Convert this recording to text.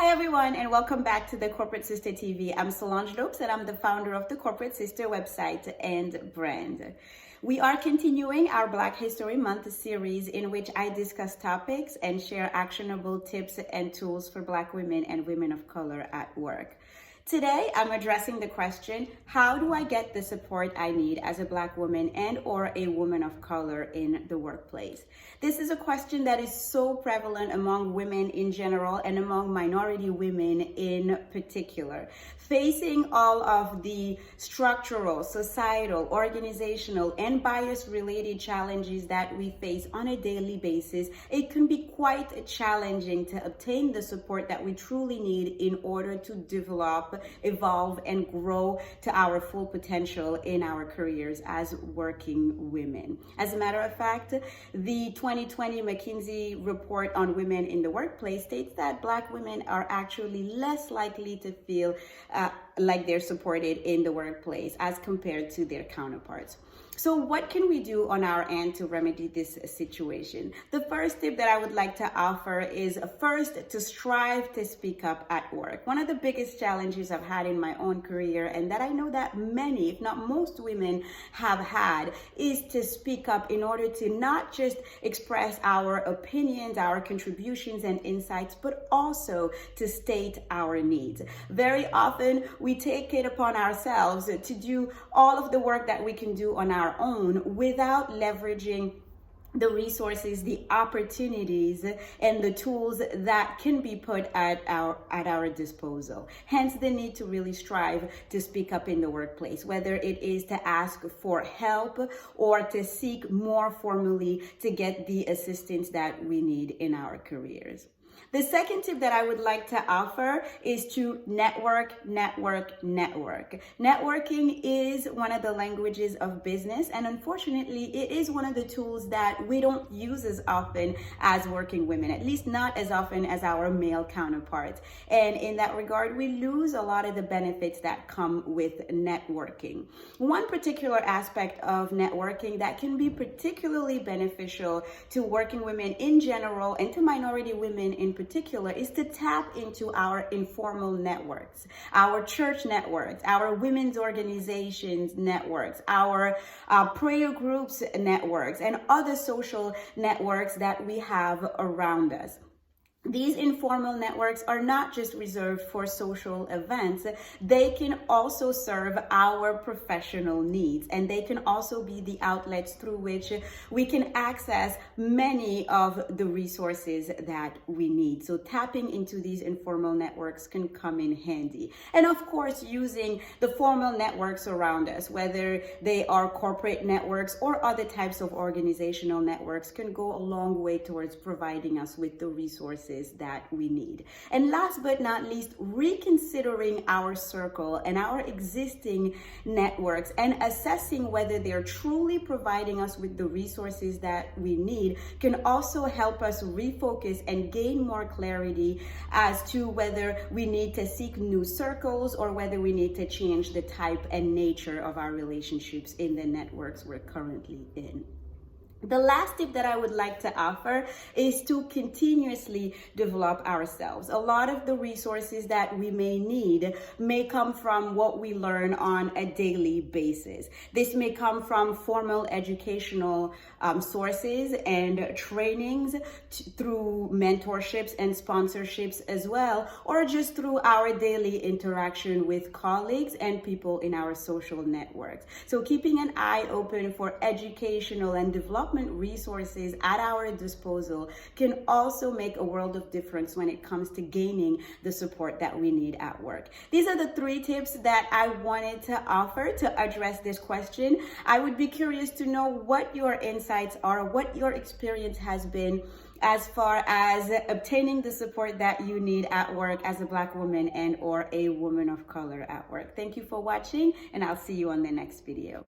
Hi everyone, and welcome back to the Corporate Sister TV. I'm Solange Lopes and I'm the founder of the Corporate Sister website and brand. We are continuing our Black History Month series in which I discuss topics and share actionable tips and tools for Black women and women of color at work. Today, I'm addressing the question, how do I get the support I need as a Black woman and or a woman of color in the workplace? This is a question that is so prevalent among women in general and among minority women in particular. Facing all of the structural, societal, organizational, and bias-related challenges that we face on a daily basis, it can be quite challenging to obtain the support that we truly need in order to develop, evolve, and grow to our full potential in our careers as working women. As a matter of fact, the 2020 McKinsey report on women in the workplace states that Black women are actually less likely to feel like they're supported in the workplace as compared to their counterparts. So what can we do on our end to remedy this situation? The first tip that I would like to offer is first to strive to speak up at work. One of the biggest challenges I've had in my own career, and that I know that many, if not most women have had, is to speak up in order to not just express our opinions, our contributions and insights, but also to state our needs. Very often we take it upon ourselves to do all of the work that we can do on our own without leveraging the resources, the opportunities, and the tools that can be put at our disposal. Hence the need to really strive to speak up in the workplace, whether it is to ask for help or to seek more formally to get the assistance that we need in our careers. The second tip that I would like to offer is to network. Networking is one of the languages of business, and unfortunately, it is one of the tools that we don't use as often as working women, at least not as often as our male counterparts. And in that regard, we lose a lot of the benefits that come with networking. One particular aspect of networking that can be particularly beneficial to working women in general and to minority women in particular is to tap into our informal networks, our church networks, our women's organizations networks, our prayer groups networks, and other social networks that we have around us. These informal networks are not just reserved for social events. They can also serve our professional needs, and they can also be the outlets through which we can access many of the resources that we need. So tapping into these informal networks can come in handy. And of course, using the formal networks around us, whether they are corporate networks or other types of organizational networks, can go a long way towards providing us with the resources that we need. And last but not least, reconsidering our circle and our existing networks and assessing whether they're truly providing us with the resources that we need can also help us refocus and gain more clarity as to whether we need to seek new circles or whether we need to change the type and nature of our relationships in the networks we're currently in. The last tip that I would like to offer is to continuously develop ourselves. A lot of the resources that we may need may come from what we learn on a daily basis. This may come from formal educational sources and trainings through mentorships and sponsorships as well, or just through our daily interaction with colleagues and people in our social networks. So keeping an eye open for educational and development resources at our disposal can also make a world of difference when it comes to gaining the support that we need at work. These are the 3 tips that I wanted to offer to address this question. I would be curious to know what your insights are, what your experience has been as far as obtaining the support that you need at work as a Black woman and or a woman of color at work. Thank you for watching, and I'll see you on the next video.